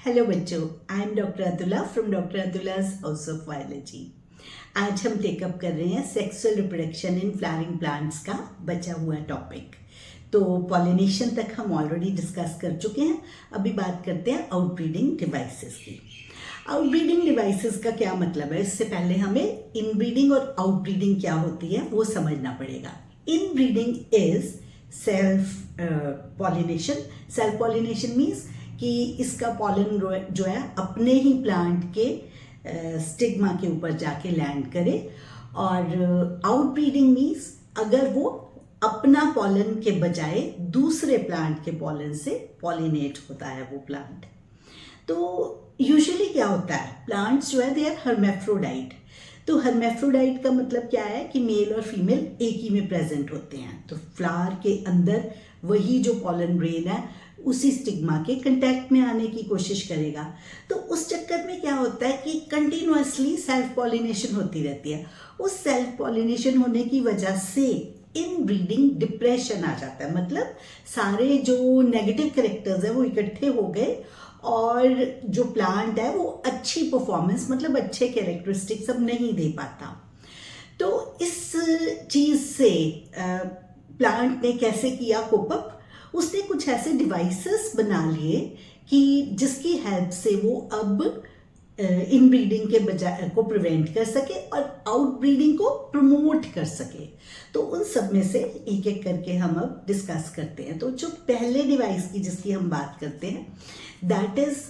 Hello बच्चों, I am doctor Atula from doctor Atula's house of biology. आज हम टेकअप कर रहे हैं sexual reproduction in flowering plants का बचा हुआ टॉपिक। तो पॉलिनेशन तक हम ऑलरेडी डिस्कस कर चुके हैं। अभी बात करते हैं आउटब्रीडिंग डिवाइसेस की। आउटब्रीडिंग डिवाइसेस का क्या मतलब है, इससे पहले हमें इनब्रीडिंग और आउटब्रीडिंग क्या होती है वो समझना पड़ेगा। Inbreeding is self pollination. Self pollination means कि इसका पॉलन जो है अपने ही प्लांट के स्टिग्मा के ऊपर जाके लैंड करे। और आउटब्रीडिंग मीन्स अगर वो अपना पॉलन के बजाय दूसरे प्लांट के पॉलन से पॉलिनेट होता है वो प्लांट। तो यूजुअली क्या होता है, प्लांट्स जो है दे आर हर्मेफ्रोडाइट। तो हर्मेफ्रोडाइट का मतलब क्या है कि मेल और फीमेल एक ही में प्रेजेंट होते हैं। तो फ्लावर के अंदर वही जो पॉलन ग्रेन है उसी स्टिग्मा के कांटेक्ट में आने की कोशिश करेगा। तो उस चक्कर में क्या होता है कि कंटिन्यूअसली सेल्फ पॉलिनेशन होती रहती है। उस सेल्फ पॉलिनेशन होने की वजह से इनब्रीडिंग डिप्रेशन आ जाता है। मतलब सारे जो नेगेटिव कैरेक्टर्स है वो इकट्ठे हो गए और जो प्लांट है वो अच्छी परफॉर्मेंस मतलब अच्छे कैरेक्टरिस्टिक्स अब नहीं दे पाता। तो इस चीज से प्लांट ने कैसे किया कोप अप, उसने कुछ ऐसे डिवाइसेस बना लिए कि जिसकी हेल्प से वो अब इनब्रीडिंग के बजाय को प्रिवेंट कर सके और आउटब्रीडिंग को प्रमोट कर सके। तो उन सब में से एक एक करके हम अब डिस्कस करते हैं। तो जो पहले डिवाइस की जिसकी हम बात करते हैं दैट इज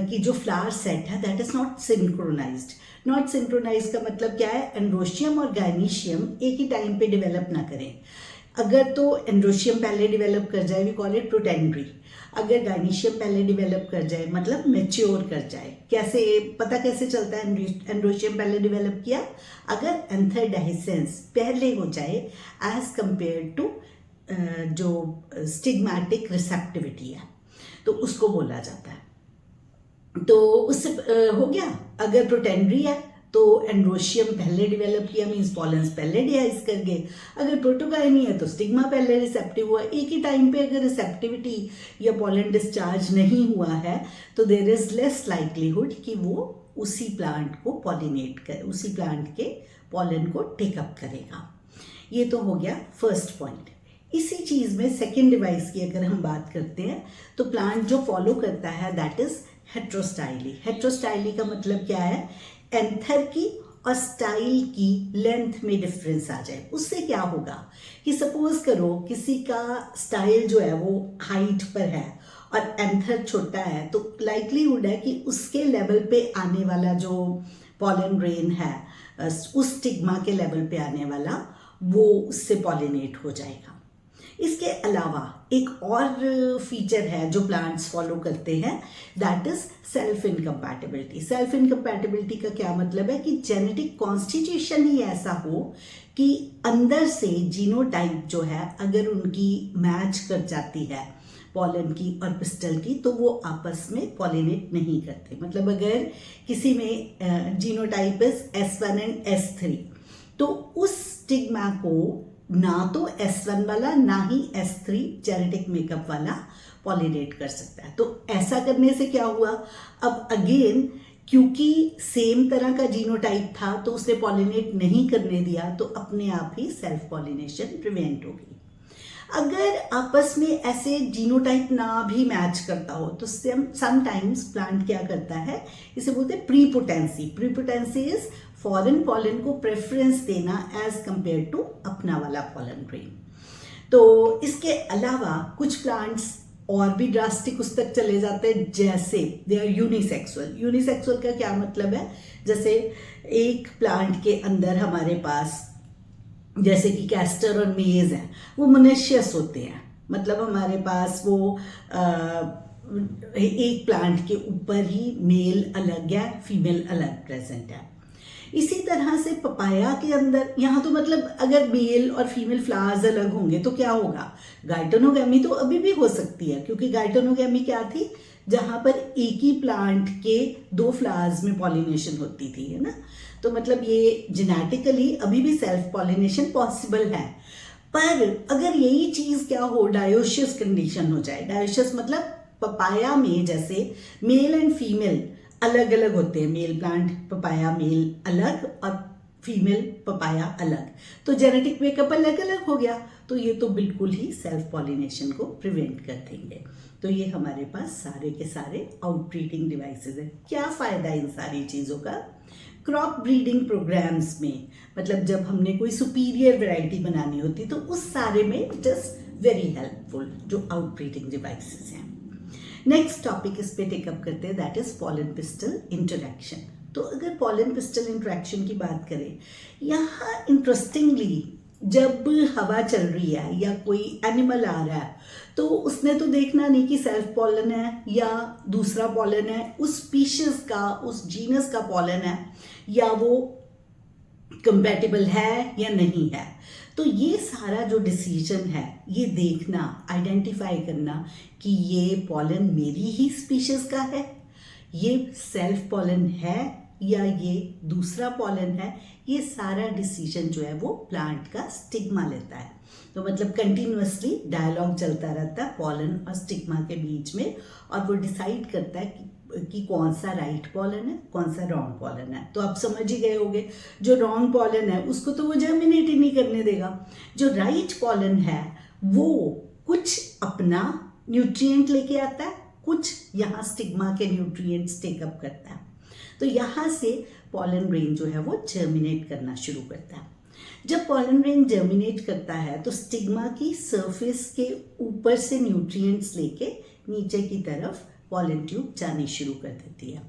कि जो फ्लावर सेट है that is not synchronized. Not synchronized का मतलब क्या है, एंड्रोशियम और गायनीशियम एक ही टाइम पे डेवलप ना करें। अगर तो एंड्रोशियम पहले डेवलप कर जाए वी कॉल इट प्रोटेंड्री। अगर गायनीशियम पहले डेवलप कर जाए मतलब मैच्योर कर जाए। कैसे पता कैसे चलता है एंड्रोशियम पहले डेवलप किया, अगर एंथर डेhiscence पहले हो जाए एज कंपेयर टू जो स्टिग्मेटिक रिसेप्टिविटी है तो उसको बोला जाता है। तो उससे हो गया, अगर प्रोटेंड्री है तो एंड्रोशियम पहले डेवलप किया मीन्स पॉलन्स पहले डिहाइज कर गए। अगर प्रोटोगायनी है तो स्टिग्मा पहले रिसेप्टिव हुआ। एक ही टाइम पे अगर रिसेप्टिविटी या पॉलन डिस्चार्ज नहीं हुआ है तो देयर इज लेस लाइकलीहुड कि वो उसी प्लांट को पॉलिनेट कर, उसी प्लांट के पॉलन को टेकअप करेगा। ये तो हो गया फर्स्ट पॉइंट। इसी चीज में सेकेंड डिवाइस की अगर हम बात करते हैं तो प्लांट जो फॉलो करता है दैट इज हेट्रोस्टाइली। हेट्रोस्टाइली का मतलब क्या है, एंथर की और स्टाइल की लेंथ में डिफरेंस आ जाए। उससे क्या होगा कि सपोज करो किसी का स्टाइल जो है वो हाइट पर है और एंथर छोटा है तो लाइकलीहुड है कि उसके लेवल पे आने वाला जो पॉलन ग्रेन है उस स्टिग्मा के लेवल पे आने वाला वो उससे पॉलिनेट हो जाएगा। इसके अलावा एक और फीचर है जो प्लांट्स फॉलो करते हैं that is self incompatibility. Self incompatibility का क्या मतलब है कि जेनेटिक कॉन्स्टिट्यूशन ही ऐसा हो कि अंदर से जीनोटाइप जो है अगर उनकी मैच कर जाती है पॉलन की और पिस्टल की तो वो आपस में पॉलिनेट नहीं करते। मतलब अगर किसी में genotype is S1 and S3 तो उस स्टिग्मा को ना तो S1 वाला ना ही S3 जेनेटिक मेकअप वाला पॉलिनेट कर सकता है। तो ऐसा करने से क्या हुआ, अब अगेन क्योंकि सेम तरह का जीनोटाइप था तो उसने पॉलिनेट नहीं करने दिया तो अपने आप ही सेल्फ पॉलिनेशन प्रिवेंट हो गई। अगर आपस में ऐसे जीनोटाइप ना भी मैच करता हो तो समटाइम्स प्लांट क्या करता है, इसे बोलते हैं prepotency. Prepotency is foreign pollen को प्रेफरेंस देना एज कंपेयर टू अपना वाला पॉलन ग्रेन। तो इसके अलावा कुछ प्लांट्स और भी ड्रास्टिक उस तक चले जाते हैं जैसे दे आर यूनिसेक्सुअल। यूनिसेक्सुअल का क्या मतलब है, जैसे एक प्लांट के अंदर हमारे पास जैसे कि कैस्टर और मेज हैं वो मोनेशियस होते हैं। मतलब हमारे पास वो एक प्लांट के ऊपर ही मेल अलग है फीमेल अलग प्रेजेंट है। इसी तरह से पपाया के अंदर यहाँ तो मतलब अगर मेल और फीमेल फ्लावर्स अलग होंगे तो क्या होगा, गाइटोनोगैमी तो अभी भी हो सकती है क्योंकि गाइटोनोगैमी क्या थी, जहां पर एक ही प्लांट के दो फ्लावर्स में पॉलिनेशन होती थी, है ना। तो मतलब ये जेनेटिकली अभी भी सेल्फ पॉलिनेशन पॉसिबल है। पर अगर यही चीज क्या हो, डायोशियस कंडीशन हो जाए, डायोशियस मतलब पपाया में जैसे मेल एंड फीमेल अलग अलग होते हैं, मेल प्लांट पपाया मेल अलग और फीमेल पपाया अलग, तो जेनेटिक मेकअप अलग अलग हो गया, तो ये तो बिल्कुल ही सेल्फ पॉलिनेशन को प्रिवेंट कर देंगे। तो ये हमारे पास सारे के सारे आउटब्रीडिंग डिवाइसेस है। क्या फ़ायदा इन सारी चीज़ों का? क्रॉप ब्रीडिंग प्रोग्राम्स में, मतलब जब हमने कोई सुपीरियर वैरायटी बनानी होती तो उस सारे में इट इज़ वेरी हेल्पफुल जो आउटब्रीडिंग डिवाइसेस हैं। नेक्स्ट टॉपिक इस पे टेकअप करते हैं, that is pollen pistil interaction. तो अगर पॉलन पिस्टल इंटरैक्शन की बात करें, यहाँ इंटरेस्टिंगली जब हवा चल रही है या कोई एनिमल आ रहा है तो उसने तो देखना नहीं कि सेल्फ पॉलन है या दूसरा पॉलन है, उस स्पीशीज का, उस जीनस का पॉलन है या वो कंपैटिबल है या नहीं है। तो ये सारा जो डिसीजन है, ये देखना, आइडेंटिफाई करना कि ये पॉलन मेरी ही स्पीशीज का है, ये सेल्फ पॉलन है या ये दूसरा पॉलन है, ये सारा डिसीजन जो है वो प्लांट का स्टिग्मा लेता है। तो मतलब कंटिन्यूअसली डायलॉग चलता रहता है पॉलन और स्टिग्मा के बीच में, और वो डिसाइड करता है कि कौन सा राइट पॉलन है, कौन सा रॉन्ग पॉलन है। तो आप समझ ही गए होंगे, जो रॉन्ग पॉलन है उसको तो वो जर्मिनेट ही नहीं करने देगा, जो राइट पॉलन है वो कुछ अपना न्यूट्रिएंट लेके आता है, कुछ यहाँ स्टिग्मा के न्यूट्रिएंट्स टेकअप करता है। तो यहाँ से पॉलन ग्रेन जो है वो जर्मिनेट करना शुरू करता है। जब पॉलन ग्रेन जर्मिनेट करता है तो स्टिग्मा की सरफेस के ऊपर से न्यूट्रिएंट्स लेके नीचे की तरफ पॉलन ट्यूब जानी शुरू कर देती है।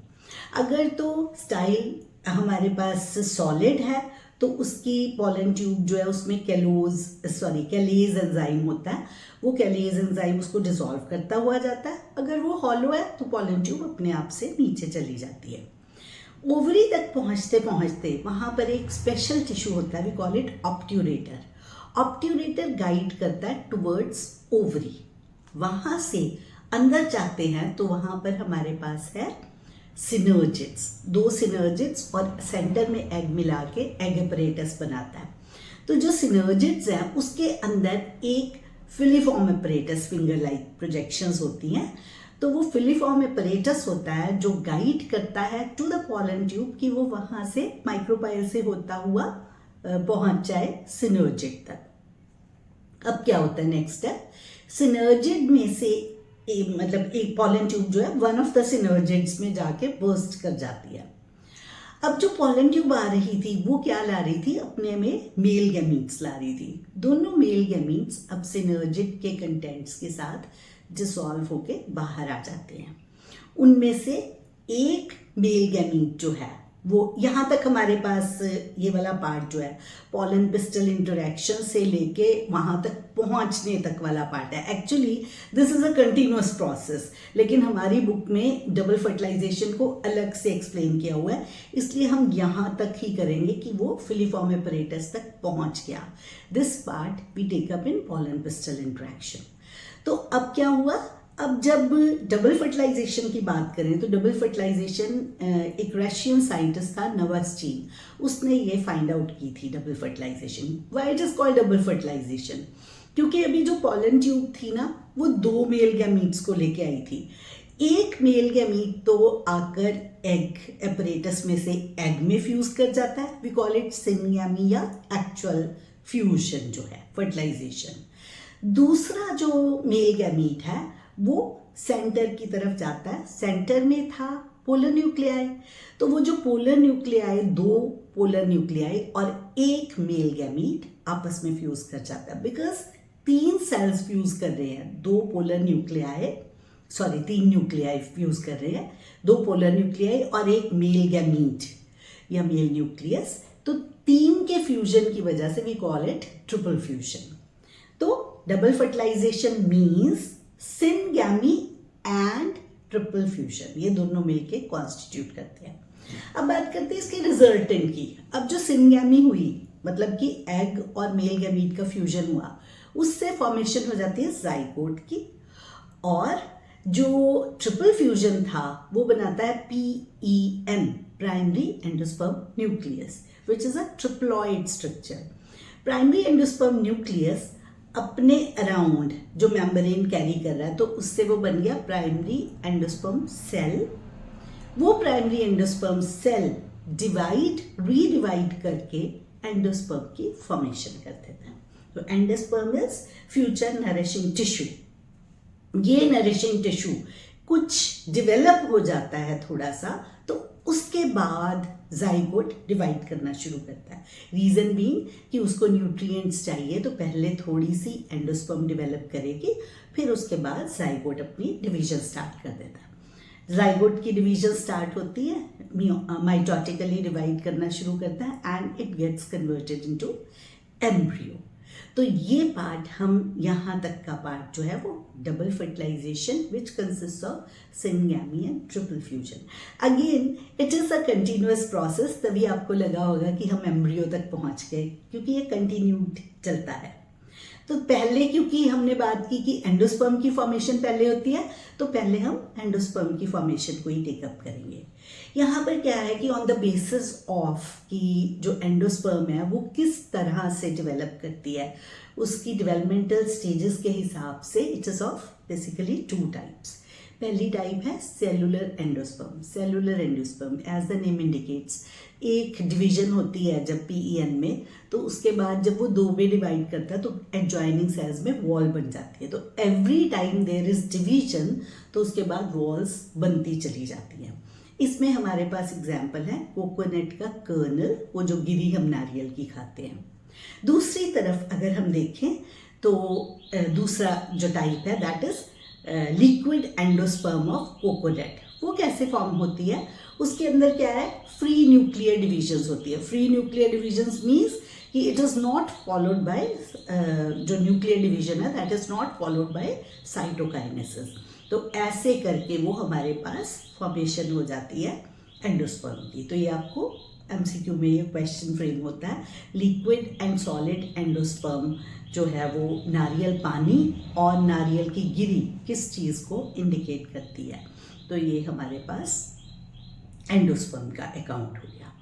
अगर तो स्टाइल हमारे पास सॉलिड है तो उसकी पॉलन ट्यूब जो है उसमें कैलेज एंजाइम होता है, वो कैलेज एंजाइम उसको डिसॉल्व करता हुआ जाता है। अगर वो हॉलो है तो पॉलन ट्यूब अपने आप से नीचे चली जाती है। ओवरी तक पहुंचते पहुंचते वहाँ पर एक स्पेशल टिश्यू होता है, we call it obturator. Obturator guide करता है टुवर्ड्स ओवरी। वहाँ से अंदर जाते हैं तो वहाँ पर हमारे पास है सिनर्जिड्स, 2 सिनर्जिड्स और सेंटर में एग मिला के एग अपरेटस बनाता है। तो जो सिनर्जिड्स हैं उसके अंदर एक filiform apparatus, finger like projections होती हैं, तो वो फिलीफॉर्म अपरेटस होता है जो गाइड करता है टू द पॉलन ट्यूब कि वो वहाँ से माइक्रोपाइल से होता हुआ पहुँच जाए सिनर्जिड तक। अब क्या होता है नेक्स्ट स्टेप, सिनर्जिड में से एक पॉलन ट्यूब जो है वन ऑफ द सिनर्जिड्स में जाके बर्स्ट कर जाती है। अब जो पॉलन ट्यूब आ रही थी वो क्या ला रही थी, अपने में मेल गैमीट्स ला रही थी। दोनों मेल गैमीट्स अब सिनर्जिड के कंटेंट्स के साथ डिसॉल्व होके बाहर आ जाते हैं। उनमें से एक मेल गैमीट जो है वो, यहाँ तक हमारे पास ये वाला पार्ट जो है पॉलन पिस्टल इंटरैक्शन से लेके वहाँ तक पहुँचने तक वाला पार्ट है। Actually this is a continuous process, लेकिन हमारी बुक में डबल फर्टिलाइजेशन को अलग से एक्सप्लेन किया हुआ है, इसलिए हम यहाँ तक ही करेंगे कि वो फिलीफॉर्म अपरेटस तक पहुँच गया। This part we take up in pollen pistil interaction. तो अब क्या हुआ, अब जब डबल फर्टिलाइजेशन की बात करें तो डबल फर्टिलाइजेशन एक रशियन साइंटिस्ट था नवास्टीन, उसने ये फाइंड आउट की थी double fertilization. Why it is called double fertilization, क्योंकि अभी जो पॉलन ट्यूब थी ना वो 2 मेल गैमीट्स को लेके आई थी। एक मेल गैमीट तो आकर एग अपरेटस में से एग में फ्यूज कर जाता है, वी कॉल इट सिनगैमी या एक्चुअल फ्यूजन जो है फर्टिलाइजेशन। दूसरा जो मेल गैमीट है वो सेंटर की तरफ जाता है, सेंटर में था पोलर न्यूक्लियाई, तो वो जो पोलर न्यूक्लियाई, 2 पोलर न्यूक्लियाई और एक मेल गैमीट आपस में फ्यूज कर जाता है, बिकॉज 3 सेल्स फ्यूज कर रहे हैं, 2 पोलर न्यूक्लियाई, 3 न्यूक्लियाई फ्यूज कर रहे हैं, 2 पोलर न्यूक्लियाई और एक मेल गैमीट या मेल न्यूक्लियस, तो 3 के फ्यूजन की वजह से we call it triple fusion. तो double fertilisation means syngamy and triple fusion, ये दोनों मिलके कॉन्स्टिट्यूट करते हैं। अब बात करते हैं इसके रिजल्टेंट की। अब जो सिनगैमी हुई, मतलब कि एग और मेल गैमीट का फ्यूजन हुआ, उससे फॉर्मेशन हो जाती है जाइगोट की, और जो ट्रिपल फ्यूजन था वो बनाता है PEN, primary endosperm nucleus, which is a triploid structure. Primary endosperm nucleus अपने अराउंड जो मेम्ब्रेन कैरी कर रहा है, तो उससे वो बन गया प्राइमरी एंडोस्पर्म सेल। वो प्राइमरी एंडोस्पर्म सेल रीडिवाइड करके एंडोस्पर्म की फॉर्मेशन कर देता है। तो endosperm is future nourishing tissue. ये नरिशिंग टिश्यू कुछ डेवलप हो जाता है थोड़ा सा, तो उसके बाद जाइगोट डिवाइड करना शुरू करता है। रीजन बीइंग कि उसको न्यूट्रिएंट्स चाहिए, तो पहले थोड़ी सी एंडोस्पर्म डेवलप करेगी, फिर उसके बाद जाइगोट अपनी डिवीजन स्टार्ट कर देता है। जाइगोट की डिवीजन स्टार्ट होती है, माइटोटिकली डिवाइड करना शुरू करता है and it gets converted into embryo. तो ये पार्ट हम यहाँ तक का पार्ट जो है वो double fertilization which consist of syngamy and triple fusion. Again it is a continuous process, तभी आपको लगा होगा कि हम एम्ब्रियो तक पहुँच गए, क्योंकि ये कंटिन्यूड चलता है। तो पहले क्योंकि हमने बात की कि एंडोस्पर्म की फॉर्मेशन पहले होती है, तो पहले हम एंडोस्पर्म की फॉर्मेशन को ही टेकअप करेंगे। यहाँ पर क्या है कि ऑन द बेसिस ऑफ कि जो एंडोस्पर्म है वो किस तरह से डेवलप करती है, उसकी डेवलपमेंटल स्टेजेस के हिसाब से it is of basically 2 types. पहली टाइप है cellular endosperm. Cellular endosperm as the name indicates, एक डिवीजन होती है जब पीईएन में, तो उसके बाद जब वो 2 में डिवाइड करता है तो एडजॉइनिंग सेल्स में वॉल बन जाती है। तो every time there is division, तो उसके बाद वॉल्स बनती चली जाती हैं। इसमें हमारे पास एग्जाम्पल है कोकोनट का कर्नल, वो जो गिरी हम नारियल की खाते हैं। दूसरी तरफ अगर हम देखें तो दूसरा जो टाइप है that is liquid endosperm of coconut. वो कैसे फॉर्म होती है, उसके अंदर क्या है, फ्री न्यूक्लियर डिविजन्स होती है। फ्री न्यूक्लियर डिविजन्स मीन्स कि it is not followed by, जो न्यूक्लियर डिवीजन है that is not followed by cytokinesis. तो ऐसे करके वो हमारे पास फॉर्मेशन हो जाती है एंडोस्पर्म की। तो ये आपको एमसीक्यू में ये क्वेश्चन फ्रेम होता है, लिक्विड एंड सॉलिड एंडोस्पर्म जो है वो नारियल पानी और नारियल की गिरी किस चीज़ को इंडिकेट करती है। तो ये हमारे पास एंडोस्पर्म का अकाउंट हो गया।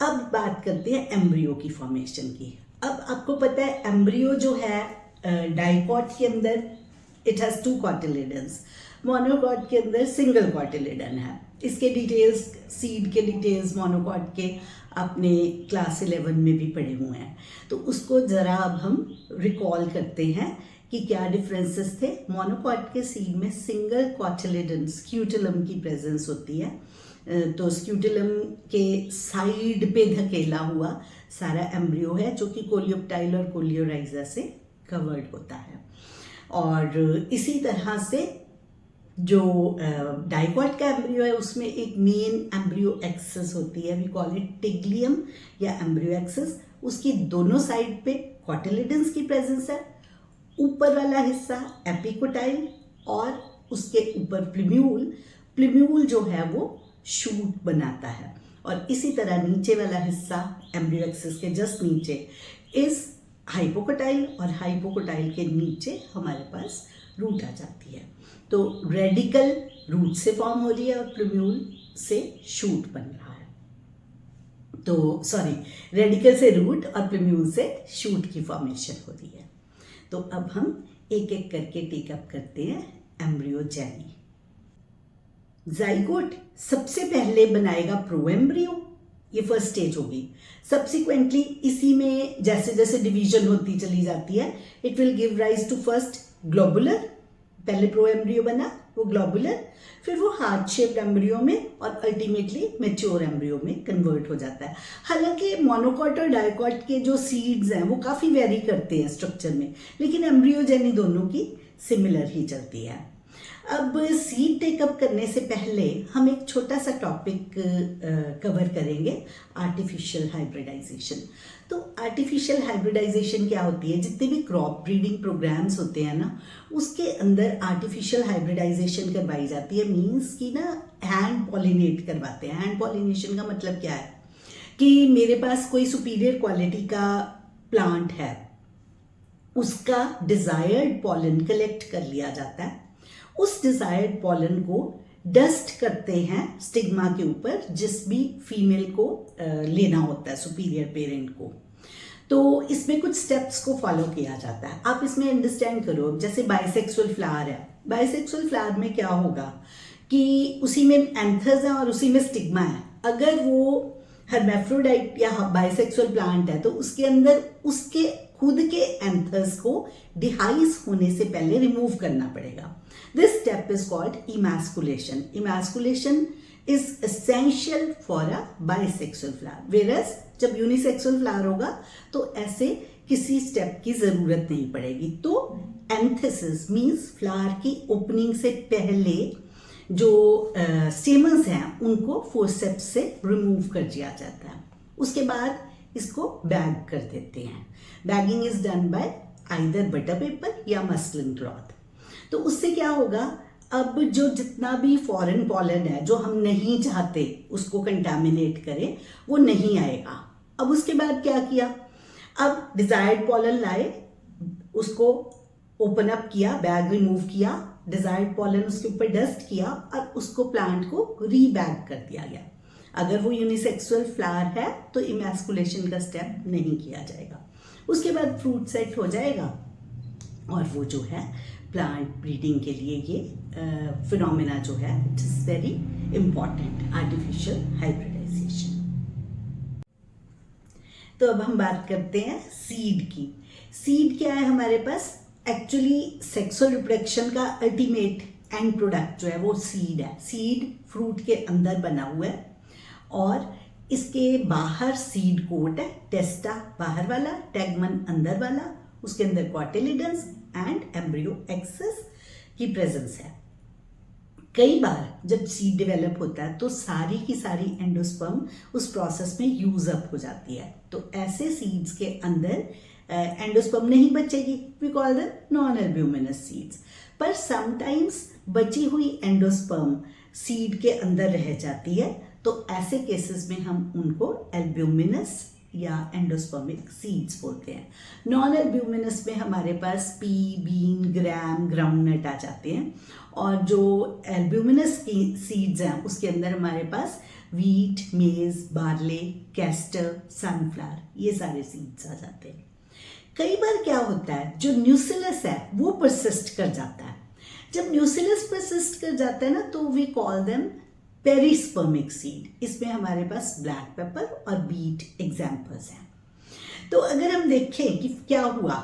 अब बात करते हैं एम्ब्रियो की फॉर्मेशन की। अब आपको पता है एम्ब्रियो जो है डाइकॉट के अंदर इट हैज़ 2 कॉटिलेडन्स, मोनोकॉट के अंदर सिंगल कॉटिलेडन है। इसके डिटेल्स, सीड के डिटेल्स मोनोकॉट के आपने क्लास 11 में भी पढ़े हुए हैं, तो उसको ज़रा अब हम रिकॉल करते हैं कि क्या डिफरेंसेस थे। मोनोकॉट के सीड में सिंगल कॉटिलेडन स्क्यूटुलम की प्रेजेंस होती है, तो स्क्यूटुलम के साइड पे धकेला हुआ सारा एम्ब्रियो है जो कि कोलियोप्टाइल और कोलियोराइजा से कवर्ड होता है। और इसी तरह से जो डाइकॉट का एम्ब्रियो है उसमें एक मेन एम्ब्रियो एक्सिस होती है, वी कॉल इट टिग्लियम या एम्ब्रियो एक्सिस। उसकी दोनों साइड पे कॉटिलेडन्स की प्रेजेंस है, ऊपर वाला हिस्सा एपिकोटाइल और उसके ऊपर प्लिम्यूल जो है वो शूट बनाता है, और इसी तरह नीचे वाला हिस्सा एम्ब्रियो एक्सिस के जस्ट नीचे इस हाइपोकोटाइल, और हाइपोकोटाइल के नीचे हमारे पास रूट आ जाती है। तो रेडिकल रूट से फॉर्म हो रही है और प्लिम्यूल से शूट बन रहा है। तो सॉरी, रेडिकल से रूट और प्लिम्यूल से शूट की फॉर्मेशन हो रही है। तो अब हम एक एक करके टेकअप करते हैं एम्ब्रियोजेनी। जाइगोट सबसे पहले बनाएगा प्रोएम्ब्रियो, ये फर्स्ट स्टेज होगी। सब्सिक्वेंटली इसी में जैसे जैसे डिवीजन होती चली जाती है it will give rise to first globular, पहले प्रोएम्ब्रियो बना वो ग्लोबुलर, फिर वो हार्ट शेप्ड एम्ब्रियो में और अल्टीमेटली मैच्योर एम्ब्रियो में कन्वर्ट हो जाता है। हालांकि मोनोकॉट और डाइकॉट के जो सीड्स हैं वो काफ़ी वेरी करते हैं स्ट्रक्चर में, लेकिन एम्ब्रियोजेनी दोनों की सिमिलर ही चलती है। अब सीड टेकअप करने से पहले हम एक छोटा सा टॉपिक कवर करेंगे, आर्टिफिशियल हाइब्रिडाइजेशन। तो आर्टिफिशियल हाइब्रिडाइजेशन क्या होती है, जितने भी क्रॉप ब्रीडिंग प्रोग्राम्स होते हैं ना उसके अंदर आर्टिफिशियल हाइब्रिडाइजेशन करवाई जाती है। मीन्स कि ना हैंड पॉलिनेट करवाते हैं। हैंड पॉलिनेशन का मतलब क्या है कि मेरे पास कोई सुपीरियर क्वालिटी का प्लांट है, उसका डिजायर्ड पॉलन कलेक्ट कर लिया जाता है, उस डिजायर्ड पॉलन को डस्ट करते हैं स्टिग्मा के ऊपर जिस भी फीमेल को लेना होता है, सुपीरियर पेरेंट को। तो इसमें कुछ स्टेप्स को फॉलो किया जाता है। आप इसमें अंडरस्टैंड करो, जैसे बाइसेक्सुअल फ्लावर है, बाइसेक्सुअल फ्लावर में क्या होगा कि उसी में एंथर्स है और उसी में स्टिग्मा है। अगर वो हर्मेफ्रोडाइट या बाइसेक्सुअल प्लांट है तो उसके अंदर उसके खुद के एंथर्स को डिहाइस होने से पहले रिमूव करना पड़ेगा। This step is called emasculation. Emasculation is essential for a bisexual flower, whereas जब यूनिसेक्सुअल फ्लावर होगा तो ऐसे किसी स्टेप की जरूरत नहीं पड़ेगी। तो एंथेसिस मींस फ्लावर की ओपनिंग से पहले जो स्टेमन्स हैं उनको फोर्सेप्स से रिमूव कर दिया जाता है। उसके बाद इसको बैग कर देते हैं। Bagging is done by either butter paper या मसलिन क्लॉथ। तो उससे क्या होगा, अब जो जितना भी फॉरेन पॉलन है जो हम नहीं चाहते उसको कंटामिनेट करें वो नहीं आएगा। अब उसके बाद क्या किया, अब डिजायर्ड पॉलन लाए, उसको ओपन अप किया, बैग रिमूव किया, डिजायर्ड पॉलन उसके ऊपर डस्ट किया और उसको प्लांट को रीबैग कर दिया गया। अगर वो यूनिसेक्सुअल फ्लावर है तो इमैस्कुलेशन का स्टेप नहीं किया जाएगा। उसके बाद फ्रूट सेट हो जाएगा और वो जो है प्लांट ब्रीडिंग के लिए ये फिनोमेना जो है it is very important, artificial hybridization. तो अब हम बात करते हैं सीड की। सीड क्या है हमारे पास, एक्चुअली सेक्सुअल रिप्रोडक्शन का अल्टीमेट एंड प्रोडक्ट जो है वो सीड है। सीड फ्रूट के अंदर बना हुआ है और इसके बाहर सीड कोट है, टेस्टा बाहर वाला, टैगमन अंदर वाला, उसके अंदर कॉटिलिडन्स एंड एम्ब्रियो एक्सेस की प्रेजेंस है। कई बार जब सीड डेवलप होता है तो सारी की सारी एंडोस्पर्म उस प्रोसेस में यूज अप हो जाती है। तो ऐसे सीड्स के अंदर एंडोस्पर्म नहीं बचेगी, we call them non albuminous seeds. पर समटाइम्स बची हुई एंडोस्पर्म सीड के अंदर रह जाती है, तो ऐसे केसेस में हम उनको एल्ब्यूमिनस या एंडोस्पर्मिक सीड्स बोलते हैं। नॉन एल्ब्यूमिनस में हमारे पास पी, बीन, ग्राम, ग्राउंडनट आ जाते हैं और जो एल्ब्यूमिनस की सीड्स हैं उसके अंदर हमारे पास वीट, मेज, बार्ले, कैस्टर, सनफ्लावर, ये सारे सीड्स आ जाते हैं। कई बार क्या होता है, जो न्यूसिलस है वो परसिस्ट कर जाता है। जब न्यूसिलस परसिस्ट कर जाता है ना तो we call them perispermic seed. इसमें हमारे पास ब्लैक पेपर और बीट एग्जाम्पल्स हैं। तो अगर हम देखें कि क्या हुआ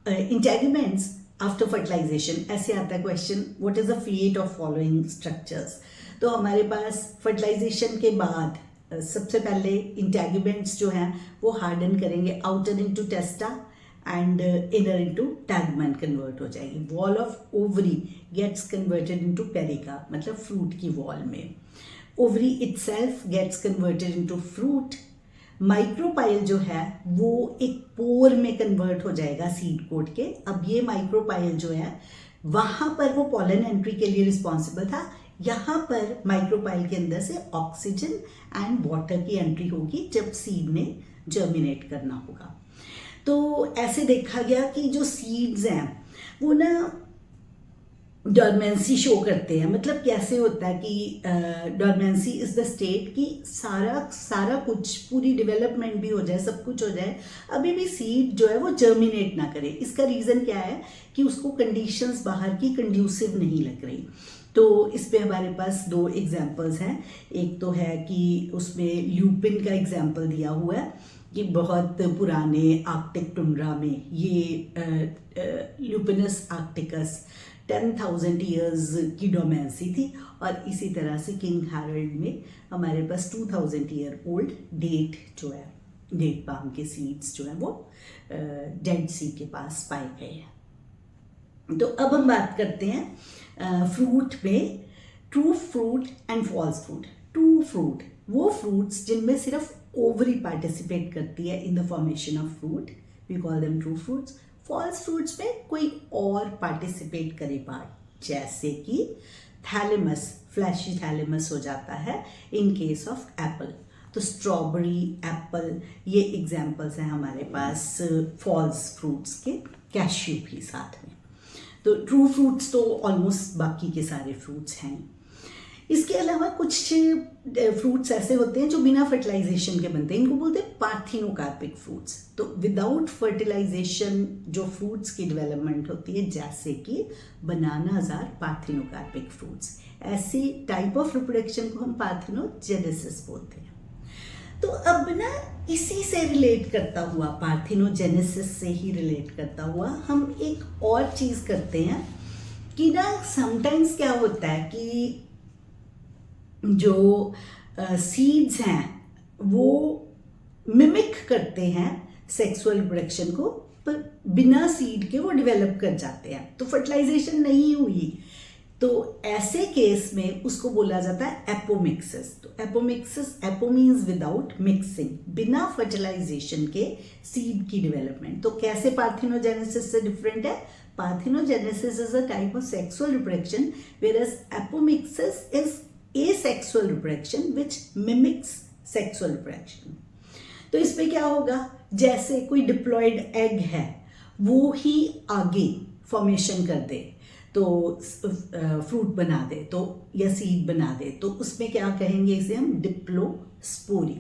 इंटेगुमेंट्स आफ्टर फर्टिलाइजेशन, ऐसे आता है question, what is the fate of following structures. तो हमारे पास फर्टिलाइजेशन के बाद सबसे पहले इंटेगुमेंट्स जो हैं वो हार्डन करेंगे, outer into testa and inner into tegmen convert हो जाएगी। Wall of ovary gets converted into pericarp, मतलब फ्रूट की वॉल में। Ovary itself gets converted into fruit. Micropyle जो है वो एक पोर में कन्वर्ट हो जाएगा सीड कोट के। अब ये माइक्रोपाइल जो है वहां पर वो पॉलन एंट्री के लिए रिस्पॉन्सिबल था, यहाँ पर माइक्रोपाइल के अंदर से ऑक्सीजन एंड वाटर की एंट्री होगी जब सीड ने जर्मिनेट करना होगा। तो ऐसे देखा गया कि जो सीड्स हैं वो ना डॉर्मेंसी शो करते हैं। मतलब कैसे होता है कि डॉर्मेंसी इज द स्टेट कि सारा कुछ, पूरी डेवलपमेंट भी हो जाए, सब कुछ हो जाए, अभी भी सीड जो है वो जर्मिनेट ना करे। इसका रीज़न क्या है कि उसको कंडीशंस बाहर की कंड्यूसिव नहीं लग रही। तो इस पे हमारे पास दो एग्जाम्पल्स हैं। एक तो है कि उसमें ल्यूपिन का एग्जाम्पल दिया हुआ है कि बहुत पुराने आर्कटिक टुंड्रा में ये ल्यूपिनस आर्कटिकस 10,000 ईयर्स की डोमेंसी थी और इसी तरह से किंग हैरल्ड में हमारे पास 2000 ईयर ओल्ड डेट जो है, डेट पाम के सीड्स जो है वो डेड सी के पास पाए गए हैं। तो अब हम बात करते हैं फ्रूट में true fruit and false fruit. True fruit वो फ्रूट्स जिनमें सिर्फ ओवरी पार्टिसिपेट करती है in the formation of fruit, we call them true fruits. False fruits में कोई और पार्टिसिपेट करे पार्ट, जैसे कि थैलेमस, फ्लैशी थैलेमस हो जाता है इन केस ऑफ एप्पल। तो स्ट्रॉबेरी, एप्पल, ये एग्जाम्पल्स हैं हमारे पास फॉल्स फ्रूट्स के, कैश्यू भी साथ में। तो ट्रू फ्रूट्स तो ऑलमोस्ट बाकी के सारे फ्रूट्स हैं। इसके अलावा कुछ फ्रूट्स ऐसे होते हैं जो बिना फर्टिलाइजेशन के बनते हैं, इनको बोलते हैं पार्थिनोकार्पिक फ्रूट्स। तो विदाउट फर्टिलाइजेशन जो फ्रूट्स की डेवलपमेंट होती है, जैसे कि बनानास आर पार्थिनोकार्पिक फ्रूट्स, ऐसी टाइप ऑफ रिप्रोडक्शन को हम पार्थिनोजेनेसिस बोलते हैं। तो अब ना इसी से रिलेट करता हुआ, पार्थिनोजेनेसिस से ही रिलेट करता हुआ, हम एक और चीज़ करते हैं कि ना समटाइम्स क्या होता है कि जो सीड्स हैं वो मिमिक करते हैं सेक्सुअल रिप्रोडक्शन को, पर बिना सीड के वो डेवलप कर जाते हैं, तो फर्टिलाइजेशन नहीं हुई, तो ऐसे केस में उसको बोला जाता है एपोमिक्सिस। तो apomixis, apo means without mixing, बिना फर्टिलाइजेशन के सीड की डेवलपमेंट। तो कैसे पार्थिनोजेनेसिस से डिफरेंट है? Parthenogenesis is a type of sexual reproduction, whereas apomixis is asexual reproduction which mimics sexual reproduction। तो इसमें क्या होगा, जैसे कोई डिप्लॉयड एग है वो ही आगे फॉर्मेशन कर दे, तो फ्रूट बना दे, तो या सीड बना दे, तो उसमें क्या कहेंगे, इसे हम डिप्लोस्पोरी।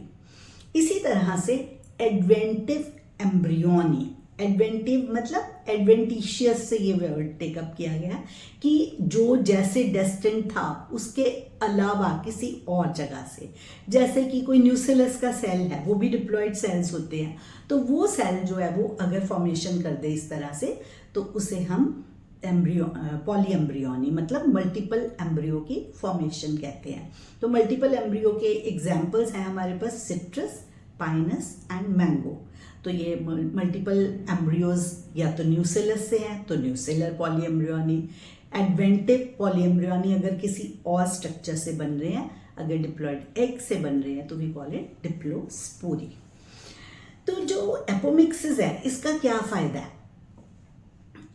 इसी तरह से एडवेंटिव एम्ब्रियोनी, एडवेंटिव मतलब एडवेंटिशियस से ये वर्ड टेकअप किया गया कि जो जैसे डेस्टिन था उसके अलावा किसी और जगह से, जैसे कि कोई न्यूसिलस का सेल है, वो भी डिप्लॉयड सेल्स होते हैं, तो वो सेल जो है वो अगर फॉर्मेशन कर दे इस तरह से, तो उसे हम एम्ब्रियो, पॉली एम्ब्रियोनी मतलब मल्टीपल एम्ब्रियो की फॉर्मेशन कहते हैं। तो मल्टीपल एम्ब्रियो के एग्जाम्पल्स हैं हमारे पास सिट्रस, पाइनस एंड मैंगो। तो ये मल्टीपल एम्ब्रियोज या तो न्यूसिलस से हैं तो न्यूसिलर poly embryony, adventive poly embryony अगर किसी और स्ट्रक्चर से बन रहे हैं, अगर डिप्लॉयड एग से बन रहे हैं तो वी कॉल इट डिप्लोस्पोरी। तो जो एपोमिक्सिस है इसका क्या फायदा है?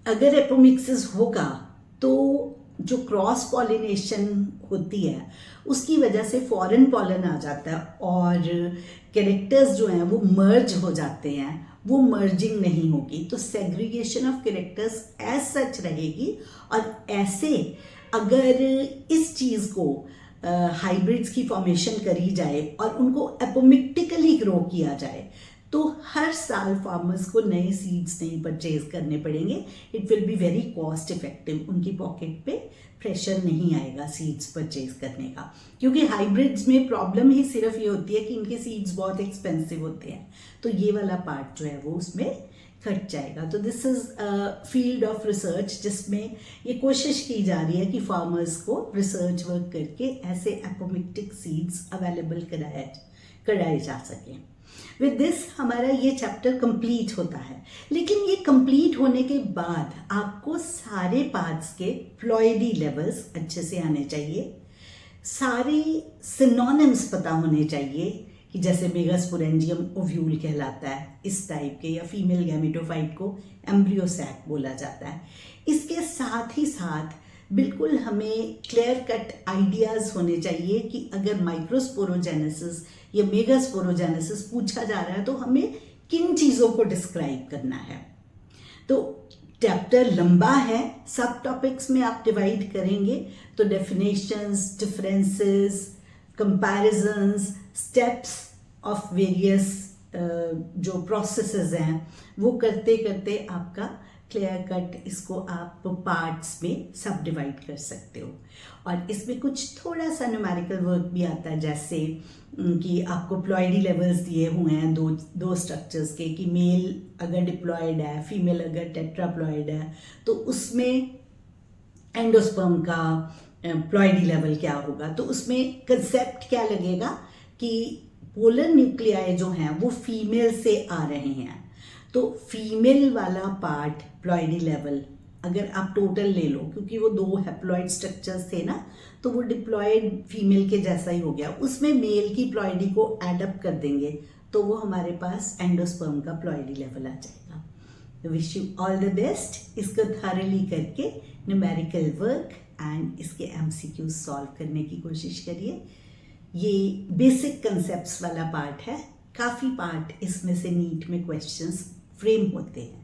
अगर एपोमिक्सिस होगा तो जो क्रॉस पॉलिनेशन होती है उसकी वजह से फॉरेन पॉलन आ जाता है और कैरेक्टर्स जो हैं वो मर्ज हो जाते हैं, वो मर्जिंग नहीं होगी, तो segregation of characters as such रहेगी। और ऐसे अगर इस चीज़ को हाइब्रिड्स की फॉर्मेशन करी जाए और उनको एपोमिक्टिकली ग्रो किया जाए, तो हर साल फार्मर्स को नए सीड्स नहीं परचेज करने पड़ेंगे। It will be very cost effective, उनकी पॉकेट पे प्रेशर नहीं आएगा सीड्स परचेज करने का, क्योंकि हाइब्रिड्स में प्रॉब्लम ही सिर्फ ये होती है कि इनके सीड्स बहुत एक्सपेंसिव होते हैं, तो ये वाला पार्ट जो है वो उसमें कट जाएगा। तो this is field of research जिसमें ये कोशिश की जा रही है कि फार्मर्स को रिसर्च वर्क करके ऐसे एपोमिक्टिक सीड्स अवेलेबल कराए जा सकें। विद दिस हमारा ये चैप्टर कंप्लीट होता है, लेकिन ये कंप्लीट होने के बाद आपको सारे पार्ट्स के फ्लॉइडी लेवल्स अच्छे से आने चाहिए, सारे सिनोनिम्स पता होने चाहिए कि जैसे मेगास्पोरेंजियम ओव्यूल कहलाता है इस टाइप के, या फीमेल गैमेटोफाइट को एम्ब्रियोसैक बोला जाता है। इसके साथ ही साथ बिल्कुल हमें क्लियर कट आइडियाज़ होने चाहिए कि अगर माइक्रोस्पोरोजेनेसिस या मेगास्पोरोजेनेसिस पूछा जा रहा है तो हमें किन चीज़ों को डिस्क्राइब करना है। तो चैप्टर लंबा है, सब टॉपिक्स में आप डिवाइड करेंगे तो definitions, differences, comparisons, steps of various जो प्रोसेसेस हैं वो करते करते आपका क्लियर कट इसको आप पार्ट्स में सब डिवाइड कर सकते हो। और इसमें कुछ थोड़ा सा न्यूमेरिकल वर्क भी आता है, जैसे कि आपको प्लॉइडी लेवल्स दिए हुए हैं दो स्ट्रक्चर्स के, कि मेल अगर डिप्लॉयड है, फीमेल अगर टेट्राप्लॉयड है, तो उसमें एंडोस्पर्म का प्लॉइडी लेवल क्या होगा। तो उसमें कंसेप्ट क्या लगेगा कि पोलर न्यूक्लियाई जो हैं वो फीमेल से आ रहे हैं, तो फीमेल वाला पार्ट प्लॉइडी लेवल अगर आप टोटल ले लो, क्योंकि वो दो हैप्लॉइड स्ट्रक्चर्स थे ना, तो वो डिप्लॉयड फीमेल के जैसा ही हो गया, उसमें मेल की प्लॉइडी को एडअप कर देंगे तो वो हमारे पास एंडोस्पर्म का प्लॉइडी लेवल आ जाएगा। Wish you all the best. इसको थॉरली करके न्यूमेरिकल वर्क एंड इसके MCQ सॉल्व करने की कोशिश करिए। ये बेसिक कंसेप्ट्स वाला पार्ट है, काफ़ी पार्ट इसमें से नीट में क्वेश्चंस फ्रेम होते हैं।